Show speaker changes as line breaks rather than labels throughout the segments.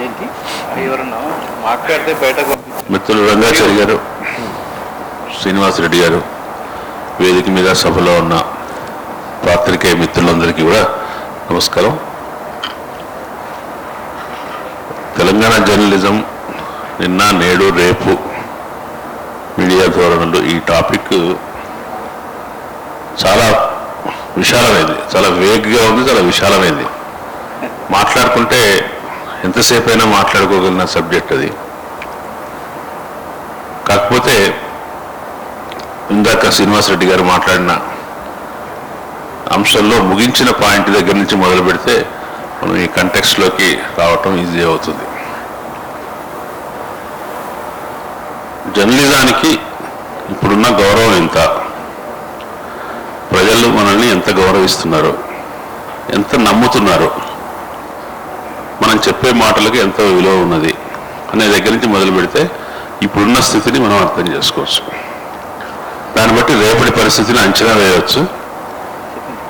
ఏంటి ఎవరన్నా మాట్లాడితే బయటకు
మిత్రులు రంగాచారి గారు, శ్రీనివాసరెడ్డి గారు, వేదిక మీద సభలో ఉన్న పాత్రికేయ మిత్రులందరికీ కూడా నమస్కారం. తెలంగాణ జర్నలిజం నిన్న, నేడు, రేపు మీడియా ధోరణులు ఈ టాపిక్ చాలా విశాలమైంది, చాలా వేగ్గా ఉంది, చాలా విశాలమైంది. మాట్లాడుకుంటే ఎంతసేపు అయినా మాట్లాడుకోగలిగిన సబ్జెక్ట్ అది. కాకపోతే ఇందాక శ్రీనివాసరెడ్డి గారు మాట్లాడిన అంశంలో ముగించిన పాయింట్ దగ్గర నుంచి మొదలు పెడితే మనం ఈ కంటెక్స్ట్లోకి రావటం ఈజీ అవుతుంది. జర్నలిజానికి ఇప్పుడున్న గౌరవం ఎంత, ప్రజలు మనల్ని ఎంత గౌరవిస్తున్నారు, ఎంత నమ్ముతున్నారు, మనం చెప్పే మాటలకు ఎంత విలువ ఉన్నది అనే దగ్గర నుంచి మొదలు పెడితే ఇప్పుడున్న స్థితిని మనం అర్థం చేసుకోవచ్చు. దాన్ని బట్టి రేపటి పరిస్థితిని అంచనా వేయవచ్చు.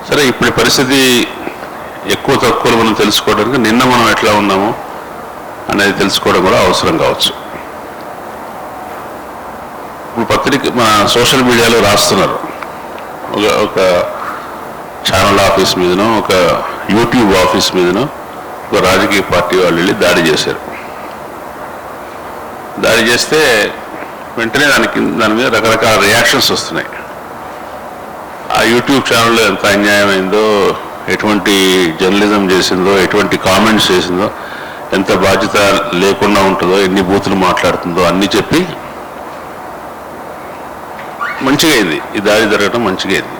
సరే, ఇప్పటి పరిస్థితి ఎక్కువ తక్కువలు మనం తెలుసుకోవడానికి నిన్న మనం ఎట్లా ఉన్నాము అనేది తెలుసుకోవడం కూడా అవసరం కావచ్చు. ఇప్పుడు మన సోషల్ మీడియాలో రాస్తున్నారు, ఒక ఛానల్ ఆఫీస్ మీదనో, ఒక యూట్యూబ్ ఆఫీస్ మీదనో ఒక రాజకీయ పార్టీ వాళ్ళు వెళ్ళి దాడి చేశారు. దాడి చేస్తే వెంటనే దాని మీద రకరకాల రియాక్షన్స్ వస్తున్నాయి. ఆ యూట్యూబ్ ఛానల్లో ఎంత అన్యాయమైందో, ఎటువంటి జర్నలిజం చేసిందో, ఎటువంటి కామెంట్స్ చేసిందో, ఎంత బాధ్యత లేకుండా ఉంటుందో, ఎన్ని బూతులు మాట్లాడుతుందో అన్నీ చెప్పి మంచిగా అయింది. ఈ దాడి జరగడం మంచిగా అయింది.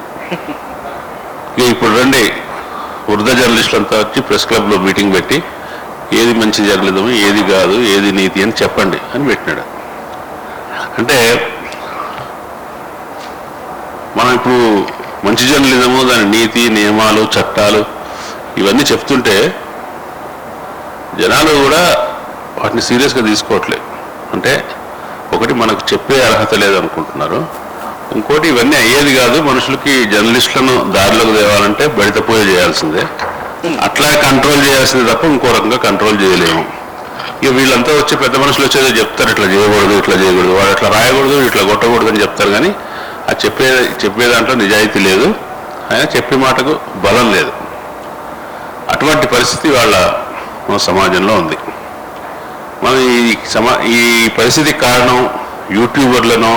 ఇప్పుడు రండి, వృద్ధ జర్నలిస్టులు అంతా వచ్చి ప్రెస్ క్లబ్లో మీటింగ్ పెట్టి ఏది మంచి జర్నలిజం, ఏది కాదు, ఏది నీతి అని చెప్పండి అని పెట్టినాడు. అంటే మనం ఇప్పుడు మంచి జర్నలిజము, దాని నీతి, నియమాలు, చట్టాలు ఇవన్నీ చెప్తుంటే జనాలు కూడా వాటిని సీరియస్గా తీసుకోవట్లేదు. అంటే ఒకటి, మనకు చెప్పే అర్హత లేదనుకుంటున్నారు. ఇంకోటి, ఇవన్నీ అయ్యేది కాదు, మనుషులకి జర్నలిస్టులను దారిలోకి తేవాలంటే బయటపోయే చేయాల్సిందే, అట్లా కంట్రోల్ చేయాల్సింది తప్ప ఇంకో రకంగా కంట్రోల్ చేయలేము. ఇక వీళ్ళంతా వచ్చి పెద్ద మనుషులు వచ్చేదో చెప్తారు, ఇట్లా చేయకూడదు, ఇట్లా చేయకూడదు, వాడు ఇట్లా రాయకూడదు, ఇట్లా కొట్టకూడదు అని చెప్తారు. కానీ ఆ చెప్పే దాంట్లో నిజాయితీ లేదు, ఆయన చెప్పే మాటకు బలం లేదు. అటువంటి పరిస్థితి వాళ్ళ మన సమాజంలో ఉంది. మనం ఈ పరిస్థితికి కారణం యూట్యూబర్లను,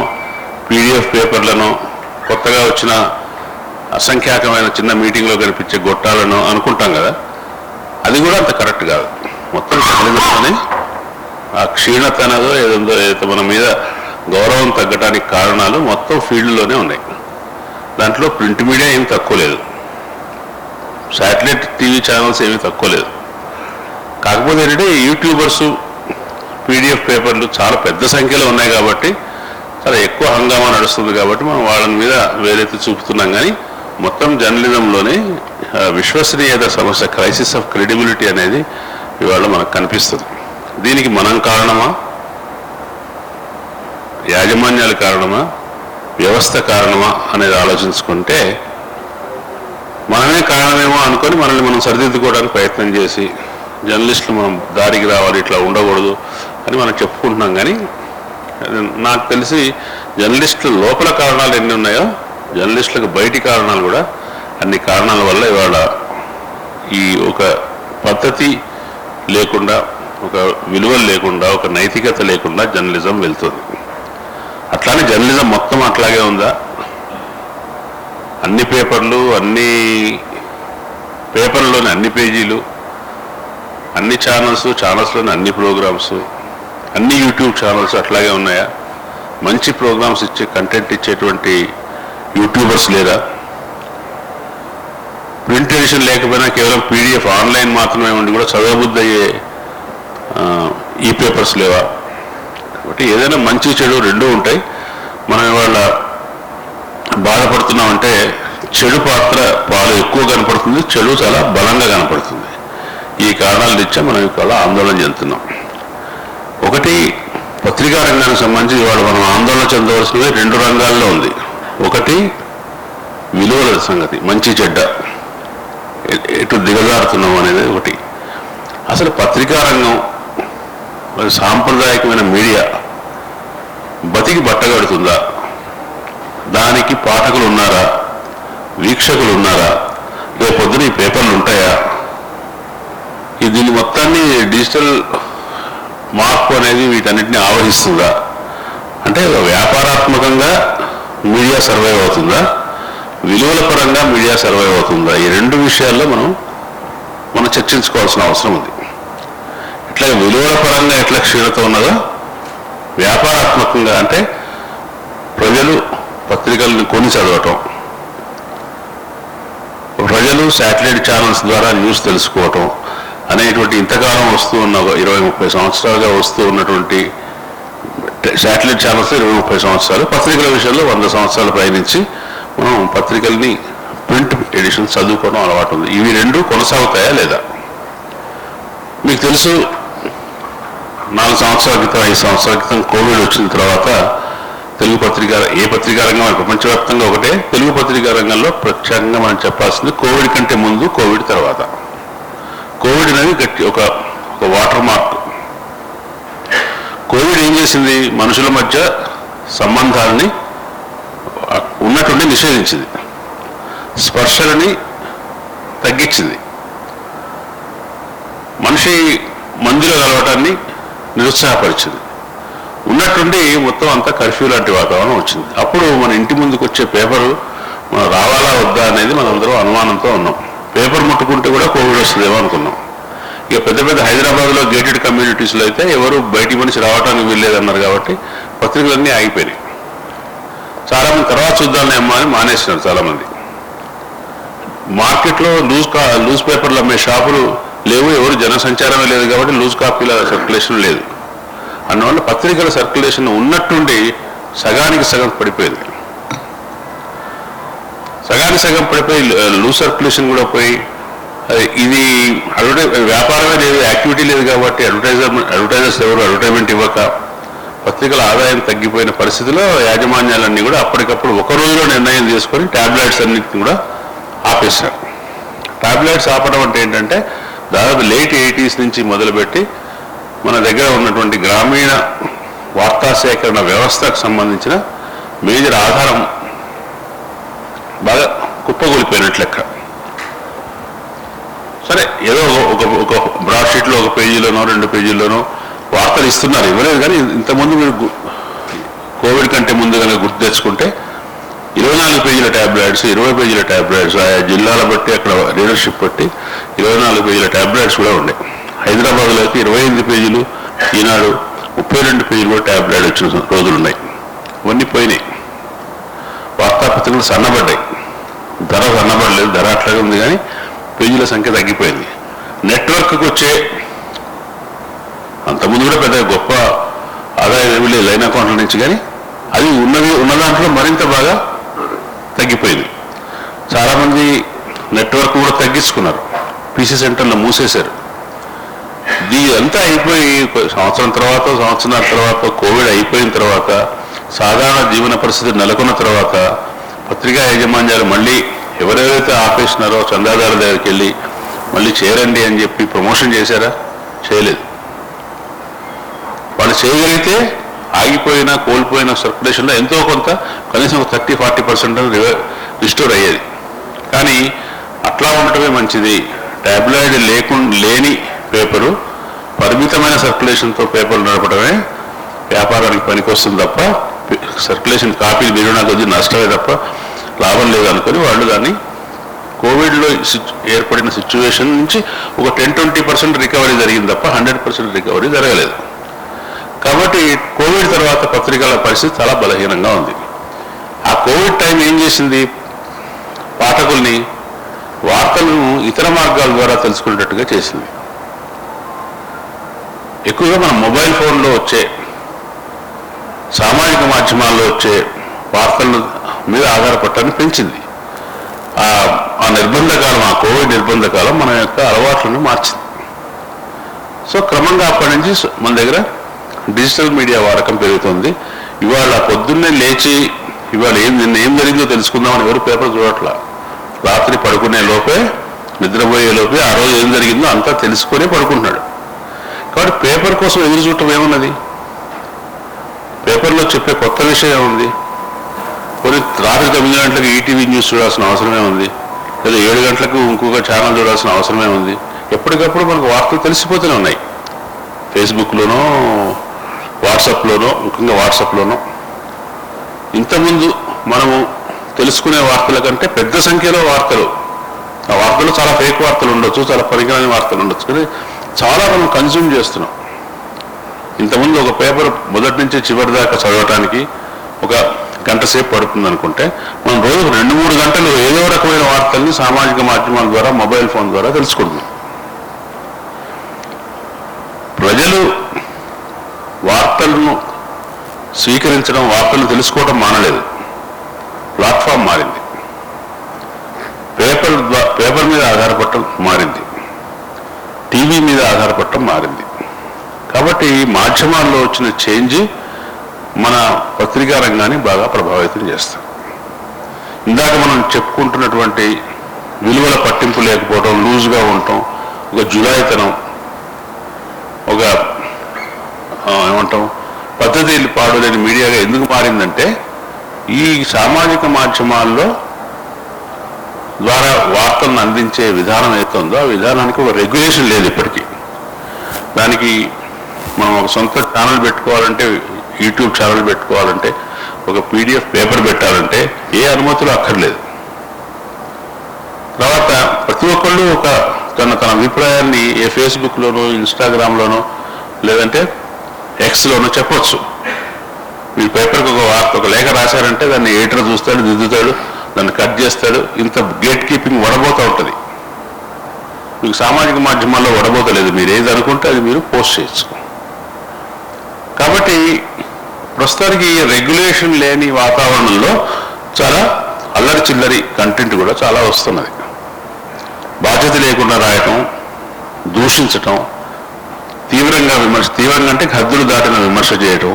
పీడిఎఫ్ పేపర్లను, కొత్తగా వచ్చిన అసంఖ్యాకమైన చిన్న మీటింగ్లో కనిపించే గొట్టాలను అనుకుంటాం కదా, అది కూడా అంత కరెక్ట్ కాదు. మొత్తం జర్నలిజంలోనే ఆ క్షీణత అనేదో ఏదో మన మీద గౌరవం తగ్గడానికి కారణాలు మొత్తం ఫీల్డ్లోనే ఉన్నాయి. దాంట్లో ప్రింట్ మీడియా ఏమి తక్కువ లేదు, శాటిలైట్ టీవీ ఛానల్స్ ఏమీ తక్కువ లేదు. కాకపోతే ఏంటంటే యూట్యూబర్సు, పీడిఎఫ్ పేపర్లు చాలా పెద్ద సంఖ్యలో ఉన్నాయి కాబట్టి చాలా ఎక్కువ హంగామా నడుస్తుంది కాబట్టి మనం వాళ్ళ మీద వేరెత్తి చూపుతున్నాం. కానీ మొత్తం జర్నలిజంలోనే విశ్వసనీయత సమస్య, క్రైసిస్ ఆఫ్ క్రెడిబిలిటీ అనేది ఇవాళ మనకు కనిపిస్తుంది. దీనికి మనం కారణమా, యాజమాన్యాలు కారణమా, వ్యవస్థ కారణమా అనేది ఆలోచించుకుంటే మనమే కారణమేమో అనుకొని మనల్ని మనం సరిదిద్దుకోవడానికి ప్రయత్నం చేసి జర్నలిస్టులు మనం దారికి రావాలి, ఇట్లా ఉండకూడదు అని మనం చెప్పుకుంటున్నాం. కానీ నాకు తెలిసి జర్నలిస్టుల లోపల కారణాలు ఎన్ని ఉన్నాయో, జర్నలిస్టులకు బయటి కారణాలు కూడా అన్ని కారణాల వల్ల ఇవాళ ఈ ఒక పద్ధతి లేకుండా, ఒక విలువలు లేకుండా, ఒక నైతికత లేకుండా జర్నలిజం వెళ్తుంది. అట్లానే జర్నలిజం మొత్తం అట్లాగే ఉందా? అన్ని పేపర్లు, అన్ని పేపర్లోని అన్ని పేజీలు, అన్ని ఛానల్స్లోని అన్ని ప్రోగ్రామ్స్, అన్ని యూట్యూబ్ ఛానల్స్ అట్లాగే ఉన్నాయా? మంచి ప్రోగ్రామ్స్ ఇచ్చే, కంటెంట్ ఇచ్చేటువంటి యూట్యూబర్స్ లేరా? ప్రింట్ ఎడిషన్ లేకపోయినా కేవలం పీడిఎఫ్ ఆన్లైన్ మాత్రమే ఉండి కూడా చదవబుద్ధి అయ్యే ఈ పేపర్స్ లేవా? కాబట్టి ఏదైనా మంచి చెడు రెండూ ఉంటాయి. మనం ఇవాళ బాధపడుతున్నామంటే చెడు పాలు ఎక్కువ కనపడుతుంది, చెడు చాలా బలంగా కనపడుతుంది. ఈ కారణాల రీత్యా మనం ఇవాళ ఆందోళన చెందుతున్నాం. ఒకటి, పత్రికా రంగానికి సంబంధించి ఇవాళ మనం ఆందోళన చెందవలసినది రెండు రంగాల్లో ఉంది. ఒకటి విలువల సంగతి, మంచి చెడ్డ. ఎటు దిగజారుతున్నాం అనేది ఒకటి. అసలు పత్రికా రంగం మరి సాంప్రదాయకమైన మీడియా బతికి బట్టగడుతుందా? దానికి పాఠకులు ఉన్నారా, వీక్షకులు ఉన్నారా, రేపు పొద్దున ఈ పేపర్లు ఉంటాయా? దీన్ని మొత్తాన్ని డిజిటల్ మార్పు అనేది వీటన్నిటిని ఆవహిస్తుందా? అంటే వ్యాపారాత్మకంగా మీడియా సర్వైవ్ అవుతుందా, విలువల పరంగా మీడియా సర్వైవ్ అవుతుందా? ఈ రెండు విషయాల్లో మనం చర్చించుకోవాల్సిన అవసరం ఉంది. ఇట్లా విలువల పరంగా ఎట్లా క్షీణత ఉన్నదో, వ్యాపారాత్మకంగా అంటే ప్రజలు పత్రికలను కొని చదవటం, ప్రజలు శాటిలైట్ ఛానల్స్ ద్వారా న్యూస్ తెలుసుకోవటం అనేటువంటి ఇంతకాలం వస్తూ ఉన్న 20-30 సంవత్సరాలుగా వస్తూ ఉన్నటువంటి శాటిలైట్ ఛానల్స్ 20-30 సంవత్సరాలు, పత్రికల విషయంలో 100 సంవత్సరాలు పైనుంచి మనం పత్రికల్ని ప్రింట్ ఎడిషన్ చదువుకోవడం అలవాటు ఉంది. ఇవి రెండు కొనసాగుతాయా లేదా? మీకు తెలుసు, 4 సంవత్సరాల క్రితం 5 సంవత్సరాల క్రితం కోవిడ్ వచ్చిన తర్వాత తెలుగు పత్రికా ఏ పత్రికా రంగం ప్రపంచవ్యాప్తంగా ఒకటే, తెలుగు పత్రికా రంగంలో ప్రత్యేకంగా మనం చెప్పాల్సింది కోవిడ్ కంటే ముందు, కోవిడ్ తర్వాత. కోవిడ్ అనేది గట్టి ఒక వాటర్ మార్క్. కోవిడ్ ఏం చేసింది? మనుషుల మధ్య సంబంధాలని ఉన్నటువంటి నిషేధించింది, స్పర్శలని తగ్గించింది, మనిషి మందిలో కలవటాన్ని నిరుత్సాహపరిచింది. ఉన్నట్టుండి మొత్తం అంతా కర్ఫ్యూ లాంటి వాతావరణం వచ్చింది. అప్పుడు మన ఇంటి ముందుకు వచ్చే పేపరు మనం రావాలా వద్దా అనేది మనందరం అనుమానంతో ఉన్నాం. పేపర్ ముట్టుకుంటే కూడా కోవిడ్ వస్తుందేమో అనుకున్నాం. ఇక పెద్ద పెద్ద హైదరాబాద్లో గేటెడ్ కమ్యూనిటీస్లో అయితే ఎవరు బయటి మనిషి రావడానికి వీల్లేదన్నారు కాబట్టి పత్రికలన్నీ ఆగిపోయినాయి. చాలామంది తర్వాత చూద్దాంలే అమ్మా అని మానేసినారు చాలామంది. మార్కెట్లో లూజ్ పేపర్లు అమ్మే షాపులు లేవు, ఎవరు జనసంచారమే లేదు కాబట్టి లూజ్ కాపీల సర్క్యులేషన్ లేదు. అందువల్ల పత్రికల సర్క్యులేషన్ ఉన్నట్టుండి సగానికి సగం పడిపోయింది. సగానికి సగం పడిపోయి లూజ్ సర్క్యులేషన్ కూడా పోయి, ఇది వ్యాపారమే లేదు, యాక్టివిటీ లేదు కాబట్టి అడ్వర్టైజర్స్ ఎవరు అడ్వర్టైజ్మెంట్ ఇవ్వక పత్రికల ఆదాయం తగ్గిపోయిన పరిస్థితిలో యాజమాన్యాలన్నీ కూడా అప్పటికప్పుడు ఒక రోజులో నిర్ణయం తీసుకొని ట్యాబ్లెట్స్ అన్నింటినీ కూడా ఆపేశారు. ట్యాబ్లెట్స్ ఆపడం అంటే ఏంటంటే దాదాపు లేట్ 80s నుంచి మొదలుపెట్టి మన దగ్గర ఉన్నటువంటి గ్రామీణ వార్తా సేకరణ వ్యవస్థకు సంబంధించిన మేజర్ ఆధారం బాగా కుప్పగొలిపోయినట్లు లెక్క. సరే, ఏదో ఒక బ్రాడ్షీట్లో 1 పేజీలోనో 2 పేజీల్లోనో వార్తలు ఇస్తున్నారు, ఇవ్వలేదు. కానీ ఇంతకుముందు మీరు కోవిడ్ కంటే ముందు కనుక గుర్తు తెచ్చుకుంటే 24 పేజీల ట్యాబ్లెట్స్, 20 పేజీల ట్యాబ్లెట్స్, ఆయా జిల్లాల బట్టి అక్కడ లీడర్షిప్ బట్టి 24 పేజీల ట్యాబ్లెట్స్ కూడా ఉన్నాయి. హైదరాబాద్లో అయితే 28 పేజీలు, ఈనాడు 32 పేజీలు ట్యాబ్లెట్ వచ్చిన రోజులు ఉన్నాయి. ఇవన్నీ పోయినాయి. వార్తాపత్రికలు సన్నబడ్డాయి, ధర సన్నబడలేదు, ధర అట్లాగే ఉంది కానీ పేజీల సంఖ్య తగ్గిపోయింది. నెట్వర్క్కి వచ్చే అంతకుముందు కూడా పెద్ద గొప్ప ఆదాయం ఏమి లేదు లైన్ అకౌంట్ల నుంచి, కానీ అది ఉన్న దాంట్లో మరింత బాగా తగ్గిపోయింది. చాలామంది నెట్వర్క్ కూడా తగ్గించుకున్నారు, పీసీ సెంటర్లు మూసేశారు. అంతా అయిపోయి సంవత్సరం తర్వాత, సంవత్సరాల తర్వాత, కోవిడ్ అయిపోయిన తర్వాత, సాధారణ జీవన పరిస్థితి నెలకొన్న తర్వాత పత్రికా యాజమాన్యాలు మళ్ళీ ఎవరెవరైతే ఆపేసినారో చందాదారుల దగ్గరికి వెళ్ళి మళ్ళీ చేరండి అని చెప్పి ప్రమోషన్ చేశారా? చేయలేదు. వాళ్ళు చేయగలిగితే ఆగిపోయిన కోల్పోయిన సర్క్యులేషన్లో ఎంతో కొంత కనీసం 30-40% రిస్టోర్ అయ్యేది. కానీ అట్లా ఉండటమే మంచిది. ట్యాబ్లాయిడ్ లేని పేపరు, పరిమితమైన సర్క్యులేషన్తో పేపర్లు నడపడమే వ్యాపారానికి పనికొస్తుంది తప్ప సర్క్యులేషన్ కాపీలు పెరిగినా కొద్ది నష్టమే తప్ప లాభం లేదనుకొని వాళ్ళు దాన్ని కోవిడ్లో ఏర్పడిన సిచ్యువేషన్ నుంచి ఒక 10-20% రికవరీ జరిగింది తప్ప 100% రికవరీ జరగలేదు. కాబట్టి కోవిడ్ తర్వాత పత్రికల పరిస్థితి చాలా బలహీనంగా ఉంది. ఆ కోవిడ్ టైం ఏం చేసింది? పాఠకుల్ని వార్తలను ఇతర మార్గాల ద్వారా తెలుసుకునేటట్టుగా చేసింది. ఎక్కువగా మన మొబైల్ ఫోన్లో వచ్చే, సామాజిక మాధ్యమాల్లో వచ్చే వార్తల మీద ఆధారపడటాన్ని పెంచింది. ఆ నిర్బంధ కాలం, ఆ కోవిడ్ నిర్బంధ కాలం మన యొక్క అలవాట్లను మార్చింది. సో క్రమంగా అప్పటి నుంచి మన దగ్గర డిజిటల్ మీడియా వాడకం పెరుగుతుంది. ఇవాళ పొద్దున్నే లేచి ఇవాళ నిన్న ఏం జరిగిందో తెలుసుకుందామని ఎవరు పేపర్ చూడట్లా. రాత్రి పడుకునే లోపే నిద్రపోయేలోపే ఆ రోజు ఏం జరిగిందో అంతా తెలుసుకొని పడుకుంటున్నాడు. కాబట్టి పేపర్ కోసం ఎదురు చూడటం ఏమున్నది? పేపర్లో చెప్పే కొత్త విషయం ఏముంది? కొన్ని రాత్రి 9 గంటలకు ఈటీవీ న్యూస్ చూడాల్సిన అవసరమే ఉంది, లేదా 7 గంటలకు ఇంకొక ఛానల్ చూడాల్సిన అవసరమే ఉంది. ఎప్పటికప్పుడు మనకు వార్తలు తెలిసిపోతూనే ఉన్నాయి. ఫేస్బుక్లోనో వాట్సాప్లోనో, ముఖ్యంగా వాట్సాప్లోనో. ఇంతకుముందు మనము తెలుసుకునే వార్తల కంటే పెద్ద సంఖ్యలో వార్తలు, ఆ వార్తలు చాలా ఫేక్ వార్తలు ఉండొచ్చు, చాలా పనికిరాని వార్తలు ఉండొచ్చు, కానీ చాలా మనం కన్జ్యూమ్ చేస్తున్నాం. ఇంతకుముందు ఒక పేపర్ మొదటి నుంచి చివరి దాకా చదవటానికి ఒక గంట సేపు పడుతుంది అనుకుంటే, మనం రోజుకు 2-3 గంటలు ఏదో రకమైన వార్తల్ని సామాజిక మాధ్యమాల ద్వారా, మొబైల్ ఫోన్ ద్వారా తెలుసుకుంటున్నాం. ప్రజలు వార్తలను స్వీకరించడం, వార్తలను తెలుసుకోవడం మానలేదు. ప్లాట్ఫామ్ మారింది. పేపర్ మీద ఆధారపడటం మారింది, టీవీ మీద ఆధారపడటం మారింది. కాబట్టి మాధ్యమాల్లో వచ్చిన చేంజ్ మన పత్రికా రంగాన్ని బాగా ప్రభావితం చేస్తాం. ఇందాక మనం చెప్పుకుంటున్నటువంటి విలువల పట్టింపు లేకపోవడం, లూజ్గా ఉండటం, ఒక జులాయితనం, ఒక ఏమంటాం పద్ధతి పాడులేని మీడియాగా ఎందుకు మారిందంటే, ఈ సామాజిక మాధ్యమాల్లో ద్వారా వార్తలను అందించే విధానం ఏతుందో ఆ విధానానికి ఒక రెగ్యులేషన్ లేదు ఇప్పటికీ. దానికి మనం ఒక సొంత ఛానల్ పెట్టుకోవాలంటే, యూట్యూబ్ ఛానల్ పెట్టుకోవాలంటే, ఒక PDF పేపర్ పెట్టాలంటే ఏ అనుమతులు అక్కర్లేదు. తర్వాత ప్రతి ఒక్కళ్ళు ఒక తన అభిప్రాయాన్ని ఏ ఫేస్బుక్లోనో, ఇన్స్టాగ్రామ్లోనో, లేదంటే Xలోనో చెప్పొచ్చు. మీరు పేపర్కి ఒక వార్త, ఒక లేఖ రాశారంటే దాన్ని ఎడిటర్ చూస్తాడు, దిద్దుతాడు, దాన్ని కట్ చేస్తాడు. ఇంత గేట్ కీపింగ్ వడబోతూ ఉంటుంది. మీకు సామాజిక మాధ్యమాల్లో వడబోతలేదు. మీరు ఏది అనుకుంటే అది మీరు పోస్ట్ చేయొచ్చు. కాబట్టి ప్రస్తుతానికి రెగ్యులేషన్ లేని వాతావరణంలో చాలా అల్లరి చిల్లరి కంటెంట్ కూడా చాలా వస్తున్నది. బాధ్యత లేకుండా రాయటం, దూషించటం, తీవ్రంగా అంటే హద్దులు దాటిన విమర్శ చేయటం,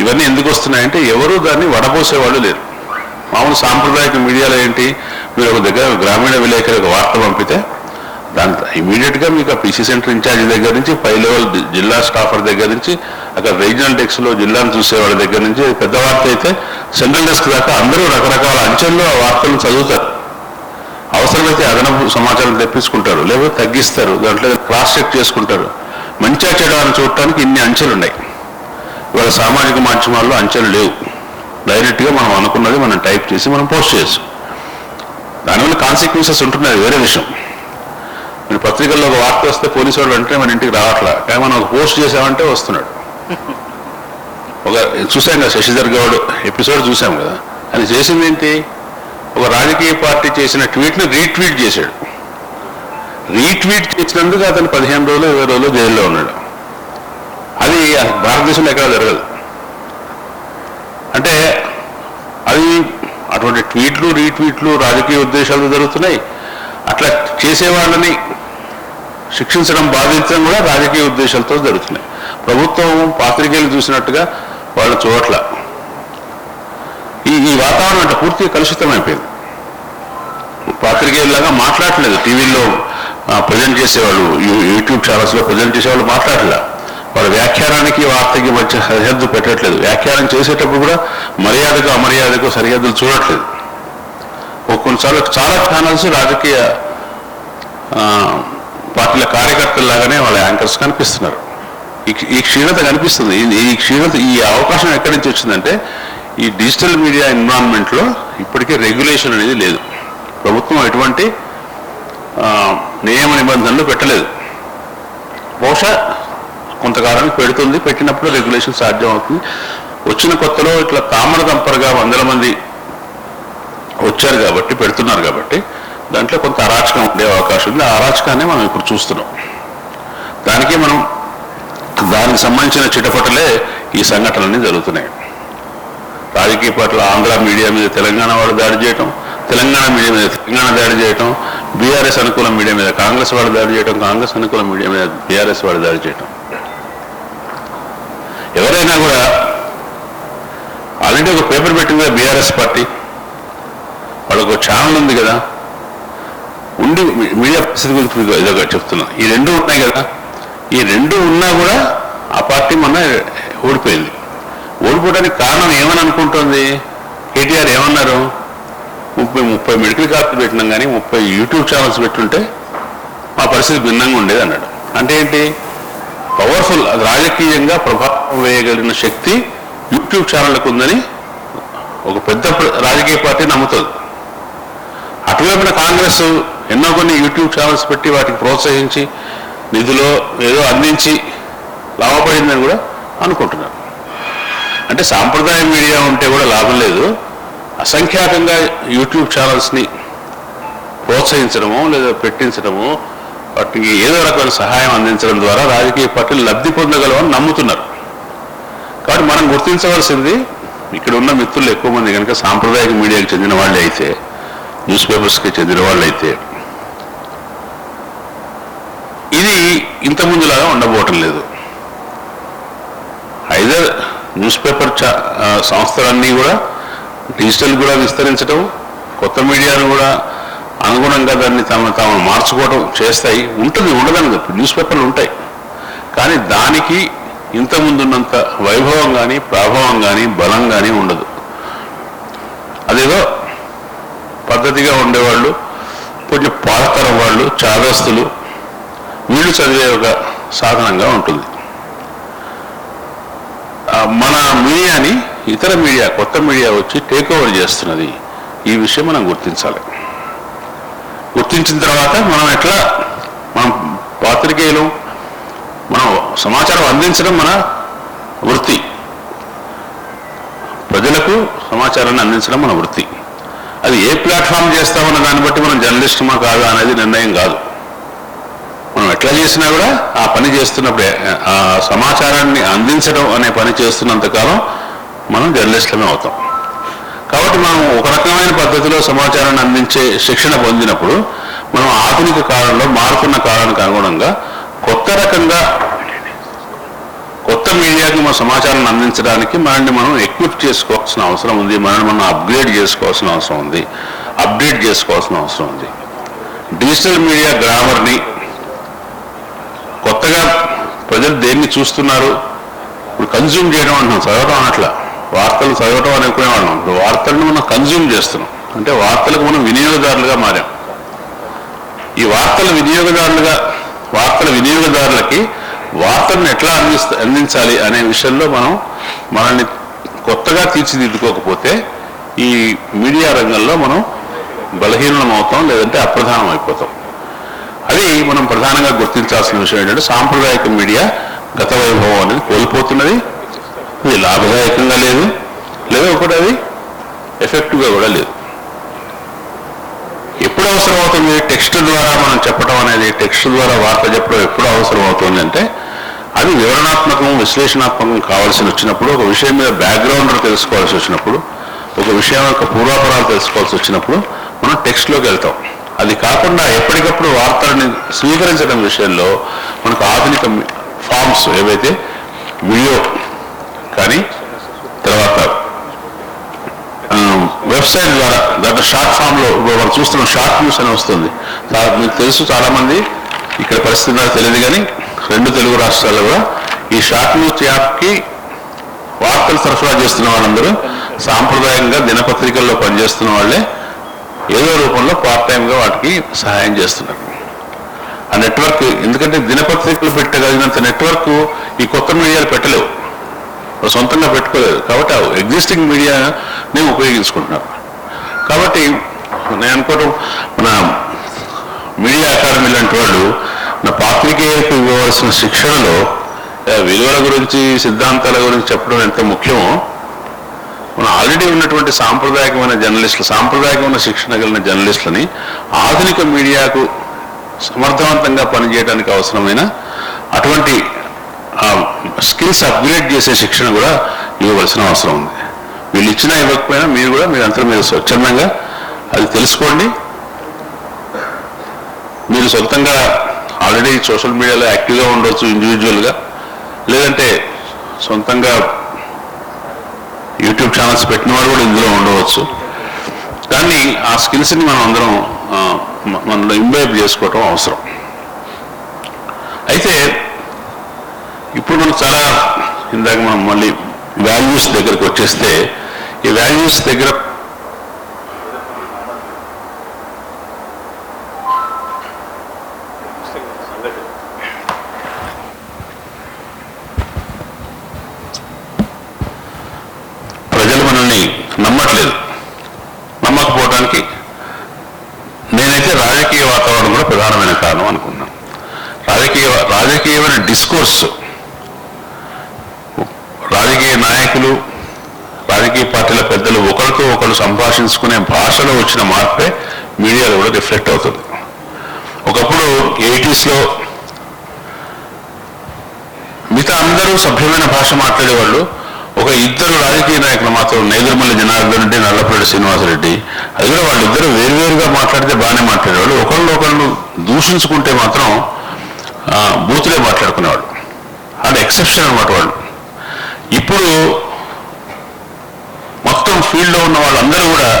ఇవన్నీ ఎందుకు వస్తున్నాయంటే ఎవరూ దాన్ని వడపోసేవాళ్ళు లేరు. మామూలు సాంప్రదాయక మీడియాలో ఏంటి, మీరు ఒక దగ్గర గ్రామీణ విలేకరు ఒక వార్త పంపితే దాని ఇమీడియట్గా మీకు ఆ PC సెంటర్ ఇన్ఛార్జ్ దగ్గర నుంచి, పై లెవెల్ జిల్లా స్టాఫర్ దగ్గర నుంచి, అక్కడ రీజనల్ డెస్క్లో జిల్లాను చూసేవాళ్ళ దగ్గర నుంచి, పెద్ద వార్త అయితే సెంట్రల్ డెస్క్ దాకా అందరూ రకరకాల అంచెల్లో ఆ వార్తలను చదువుతారు. అవసరమైతే అదనపు సమాచారం తెప్పించుకుంటారు, లేకపోతే తగ్గిస్తారు, దాంట్లో క్రాస్ చెక్ చేసుకుంటారు. మంచిగా చెడాలని చూడటానికి ఇన్ని అంచెలు ఉన్నాయి. ఇవాళ సామాజిక మాధ్యమాల్లో అంచెలు లేవు. డైరెక్ట్గా మనం అనుకున్నది మనం టైప్ చేసి మనం పోస్ట్ చేయొచ్చు. దానివల్ల కాన్సిక్వెన్సెస్ ఉంటున్నాయి, వేరే విషయం. మన పత్రికల్లో ఒక వార్త వస్తే పోలీసు వాళ్ళు అంటే మన ఇంటికి రావట్లా, కానీ మనం ఒక పోస్ట్ చేసామంటే వస్తున్నాడు. ఒక చూసాం కదా, శశిధర్ గౌడ్ ఎపిసోడ్ చూసాం కదా. అది చేసింది ఏంటి, ఒక రాజకీయ పార్టీ చేసిన ట్వీట్ని రీట్వీట్ చేశాడు. రీట్వీట్ చేసినందుకు అతను 15 రోజులు 20 రోజులు జైల్లో ఉన్నాడు. అది భారతదేశంలో ఎక్కడ జరగదు. అంటే అది అటువంటి ట్వీట్లు, రీట్వీట్లు రాజకీయ ఉద్దేశాలు జరుగుతున్నాయి. అట్లా చేసేవాళ్ళని శిక్షించడం, బాధించడం కూడా రాజకీయ ఉద్దేశాలతో జరుగుతున్నాయి. ప్రభుత్వం పాత్రికేయులు చూసినట్టుగా వాళ్ళు చూడట్ల. ఈ వాతావరణం అంటే పూర్తిగా కలుషితమైపోయింది. పాత్రికేయులాగా మాట్లాడలేదు. టీవీలో ప్రజెంట్ చేసేవాళ్ళు, యూట్యూబ్ ఛానల్స్లో ప్రజెంట్ చేసేవాళ్ళు మాట్లాడలే. వాళ్ళ వ్యాఖ్యానానికి వార్తకి మధ్య సరిహద్దు పెట్టట్లేదు. వ్యాఖ్యానం చేసేటప్పుడు కూడా మర్యాదకు అమర్యాదకు సరిహద్దులు చూడట్లేదు. కొన్నిసార్లు చాలా ఛానల్స్ రాజకీయ పార్టీల కార్యకర్తల్లాగానే వాళ్ళ యాంకర్స్ కనిపిస్తున్నారు. ఈ క్షీణత కనిపిస్తుంది. ఈ అవకాశం ఎక్కడి నుంచి వచ్చిందంటే, ఈ డిజిటల్ మీడియా ఎన్విరాన్మెంట్లో ఇప్పటికే రెగ్యులేషన్ అనేది లేదు. ప్రభుత్వం ఎటువంటి నియమ నిబంధనలు పెట్టలేదు. బహుశా కొంతకాలానికి పెడుతుంది. పెట్టినప్పుడు రెగ్యులేషన్ సాధ్యం అవుతుంది. వచ్చిన కొత్తలో ఇట్లా తామర దంపరగా 100 మంది వచ్చారు కాబట్టి, పెడుతున్నారు కాబట్టి దాంట్లో కొంత అరాచకం ఉండే అవకాశం ఉంది. ఆ అరాచకాన్ని మనం ఇప్పుడు చూస్తున్నాం. దానికి దానికి సంబంధించిన చిటపటలే ఈ సంఘటనలన్నీ జరుగుతున్నాయి. రాజకీయ పార్టీల ఆంధ్ర మీడియా మీద తెలంగాణ వాళ్ళు దాడి చేయటం, తెలంగాణ మీడియా మీద తెలంగాణ దాడి చేయటం, బీఆర్ఎస్ అనుకూల మీడియా మీద కాంగ్రెస్ వాళ్ళు దాడి చేయటం, కాంగ్రెస్ అనుకూల మీడియా మీద బీఆర్ఎస్ వాళ్ళు దాడి చేయటం. ఎవరైనా కూడా ఆల్రెడీ ఒక పేపర్ పెట్టింది కదా బీఆర్ఎస్ పార్టీ, వాళ్ళకు ఛానల్ ఉంది కదా, ఉండి మీడియా పరిస్థితి గురించి మీకు ఇదిగా చెప్తున్నాను. ఈ రెండు ఉన్నాయి కదా, ఈ రెండు ఉన్నా కూడా ఆ పార్టీ మొన్న ఓడిపోయింది. ఓడిపోవడానికి కారణం ఏమని అనుకుంటుంది? కేటీఆర్ ఏమన్నారు? 30 మెడికల్ కాలేజీలు పెట్టినాం కానీ 30 యూట్యూబ్ ఛానల్స్ పెట్టుంటే మా పరిస్థితి భిన్నంగా ఉండేది అన్నాడు. అంటే ఏంటి? పవర్ఫుల్, అది రాజకీయంగా ప్రభావం వేయగలిగిన శక్తి యూట్యూబ్ ఛానళ్ళకు ఉందని ఒక పెద్ద రాజకీయ పార్టీ నమ్ముతుంది. అటువైపున కాంగ్రెస్ ఎన్నో కొన్ని యూట్యూబ్ ఛానల్స్ పెట్టి వాటికి ప్రోత్సహించి నిధులో ఏదో అందించి లాభపడిందని కూడా అనుకుంటున్నారు. అంటే సాంప్రదాయ మీడియా ఉంటే కూడా లాభం లేదు, అసంఖ్యాకంగా యూట్యూబ్ ఛానల్స్ని ప్రోత్సహించడము లేదా పెట్టించడము, వాటికి ఏదో రకమైన సహాయం అందించడం ద్వారా రాజకీయ పార్టీలు లబ్ధి పొందగలవని నమ్ముతున్నారు. కాబట్టి మనం గుర్తించవలసింది, ఇక్కడ ఉన్న మిత్రులు ఎక్కువ మంది కనుక సాంప్రదాయక మీడియాకి చెందిన వాళ్ళే అయితే, న్యూస్ పేపర్స్కి చెందిన వాళ్ళు అయితే, ఇది ఇంతకుముందులాగా ఉండబోవటం లేదు. ఐదర్ న్యూస్ పేపర్ సంస్థలన్నీ కూడా డిజిటల్ కూడా విస్తరించడం, కొత్త మీడియాను కూడా అనుగుణంగా దాన్ని తాము మార్చుకోవడం చేస్తాయి. ఉండదని న్యూస్ పేపర్లు ఉంటాయి, కానీ దానికి ఇంతకుముందున్నంత వైభవం కానీ ప్రభావం కానీ బలం కానీ ఉండదు. అదేదో పద్ధతిగా ఉండేవాళ్ళు, కొంచెం పాతతరం వాళ్ళు, చాదస్తులు, వీళ్ళు చదివే ఒక సాధనంగా ఉంటుంది. మన మీడియాని ఇతర మీడియా, కొత్త మీడియా వచ్చి టేక్ ఓవర్ చేస్తున్నది. ఈ విషయం మనం గుర్తించాలి. గుర్తించిన తర్వాత మనం పాత్రికేయులు, మనం సమాచారం అందించడం మన వృత్తి, ప్రజలకు సమాచారాన్ని అందించడం మన వృత్తి. అది ఏ ప్లాట్ఫామ్ చేస్తామన్న దాన్ని బట్టి మనం జర్నలిస్టుమా కాదా అనేది నిర్ణయం కాదు. మనం ఎట్లా చేసినా కూడా ఆ పని చేస్తున్నప్పుడే, ఆ సమాచారాన్ని అందించడం అనే పని చేస్తున్నంతకాలం మనం జర్నలిస్టులమే అవుతాం. కాబట్టి మనం ఒక రకమైన పద్ధతిలో సమాచారాన్ని అందించే శిక్షణ పొందినప్పుడు మనం ఆధునిక కాలంలో మారుతున్న కాలానికి అనుగుణంగా కొత్త రకంగా కొత్త మీడియాకి మన సమాచారాన్ని అందించడానికి మనల్ని మనం ఎక్విప్ చేసుకోవాల్సిన అవసరం ఉంది, మనల్ని మనం అప్గ్రేడ్ చేసుకోవాల్సిన అవసరం ఉంది, అప్డేట్ చేసుకోవాల్సిన అవసరం ఉంది. డిజిటల్ మీడియా గ్రామర్ని కొత్తగా ప్రజలు దేన్ని చూస్తున్నారు, ఇప్పుడు కన్జ్యూమ్ చేయడం అంటున్నాం, చదవటం అనట్లా. వార్తలు చదవటం అనుకునేవాళ్ళం, ఇప్పుడు వార్తలను మనం కన్జ్యూమ్ చేస్తున్నాం. అంటే వార్తలకు మనం వినియోగదారులుగా మారాం. ఈ వార్తల వినియోగదారులకి వార్తలను ఎట్లా అందించాలి అనే విషయంలో మనల్ని కొత్తగా తీర్చిదిద్దుకోకపోతే ఈ మీడియా రంగంలో మనం బలహీనం అవుతాం, లేదంటే అప్రధానం అయిపోతాం. అది మనం ప్రధానంగా గుర్తించాల్సిన విషయం ఏంటంటే, సాంప్రదాయక మీడియా గత వైభవం అనేది కోల్పోతున్నది. ఇది లాభదాయకంగా లేదు, లేదా ఒకటి అది ఎఫెక్టివ్గా కూడా లేదు. ఎప్పుడు అవసరం అవుతుంది? టెక్స్ట్ ద్వారా మనం చెప్పడం అనేది, టెక్స్ట్ ద్వారా వార్త చెప్పడం ఎప్పుడు అవసరం అవుతుంది అంటే, అది వివరణాత్మకం, విశ్లేషణాత్మకం కావాల్సి వచ్చినప్పుడు, ఒక విషయం మీద బ్యాక్గ్రౌండ్ తెలుసుకోవాల్సి వచ్చినప్పుడు, ఒక విషయం యొక్క పూర్వాపరాలు తెలుసుకోవాల్సి వచ్చినప్పుడు మనం టెక్స్ట్లోకి వెళ్తాం. అది కాకుండా ఎప్పటికప్పుడు వార్తలని స్వీకరించడం విషయంలో మనకు ఆధునిక ఫార్మ్స్ ఏవైతే వీడియో కానీ, తర్వాత వెబ్సైట్ ద్వారా, దాంట్లో షార్ట్ ఫామ్లో మనం చూస్తున్న షార్ట్ న్యూస్ అని వస్తుంది. మీకు తెలుసు, చాలామంది ఇక్కడ పరిస్థితి నాకు తెలియదు కానీ 2 తెలుగు రాష్ట్రాల్లో కూడా ఈ షార్ట్ న్యూస్ యాప్కి వార్తలు సరఫరా చేస్తున్న వాళ్ళందరూ సాంప్రదాయంగా దినపత్రికల్లో పనిచేస్తున్న వాళ్ళే ఏదో రూపంలో పార్ట్ టైంగా వాటికి సహాయం చేస్తున్నారు. ఆ నెట్వర్క్, ఎందుకంటే దినపత్రికలు పెట్టగలిగినంత నెట్వర్క్ ఈ కొత్త మీడియాలు పెట్టలేవు, సొంతంగా పెట్టుకోలేదు. కాబట్టి ఆ ఎగ్జిస్టింగ్ మీడియాని ఉపయోగించుకుంటున్నారు. కాబట్టి నేను అనుకోవడం, మన మీడియా అకాడమీ లాంటి వాళ్ళు నా పాత్రికేయులకు ఇవ్వవలసిన శిక్షణలో విలువల గురించి, సిద్ధాంతాల గురించి చెప్పడం ఎంత ముఖ్యమో, మనం ఆల్రెడీ ఉన్నటువంటి సాంప్రదాయకమైన శిక్షణ కలిగిన జర్నలిస్టులని ఆధునిక మీడియాకు సమర్థవంతంగా పనిచేయడానికి అవసరమైన అటువంటి స్కిల్స్ అప్గ్రేడ్ చేసే శిక్షణ కూడా ఇవ్వవలసిన అవసరం ఉంది. వీళ్ళు ఇచ్చినా ఇవ్వకపోయినా మీరంతా మీరు స్వచ్ఛందంగా అది తెలుసుకోండి. మీరు సొంతంగా ఆల్రెడీ సోషల్ మీడియాలో యాక్టివ్గా ఉండవచ్చు ఇండివిజువల్గా, లేదంటే సొంతంగా యూట్యూబ్ ఛానల్స్ పెట్టిన వాడు కూడా ఇందులో ఉండవచ్చు. కానీ ఆ స్కిల్స్ని మనం అందరం మనలో ఇంబైబ్ చేసుకోవటం అవసరం. అయితే ఇప్పుడు మనం చాలా ఇందాక మనం మళ్ళీ వాల్యూస్ దగ్గరికి వచ్చేస్తే ఈ వాల్యూస్ దగ్గర ప్రజలు మనల్ని నమ్మట్లేదు. నమ్మకపోవడానికి నేనైతే రాజకీయ వాతావరణం కూడా ప్రధానమైన కారణం అనుకున్నాను. రాజకీయమైన డిస్కోర్స్, రాజకీయ నాయకులు, రాజకీయ పార్టీల పెద్దలు ఒకరితో ఒకరు సంభాషించుకునే భాషలో వచ్చిన మార్పే మీడియాలో కూడా రిఫ్లెక్ట్ అవుతుంది. ఒకప్పుడు 80s మిగతా అందరూ సభ్యమైన భాష మాట్లాడేవాళ్ళు. ఒక ఇద్దరు రాజకీయ నాయకులు మాత్రం నేదురుమల్లి జనార్దన్ రెడ్డి, నల్లపరెడ్డి శ్రీనివాసరెడ్డి, అది కూడా వాళ్ళిద్దరూ వేరువేరుగా మాట్లాడితే బాగానే మాట్లాడేవాళ్ళు. ఒకళ్ళు దూషించుకుంటే మాత్రం బూతులే మాట్లాడుకునేవాళ్ళు. అది ఎక్సెప్షన్ అనమాట వాళ్ళు. ఇప్పుడు మొత్తం ఫీల్డ్లో ఉన్న వాళ్ళందరూ కూడా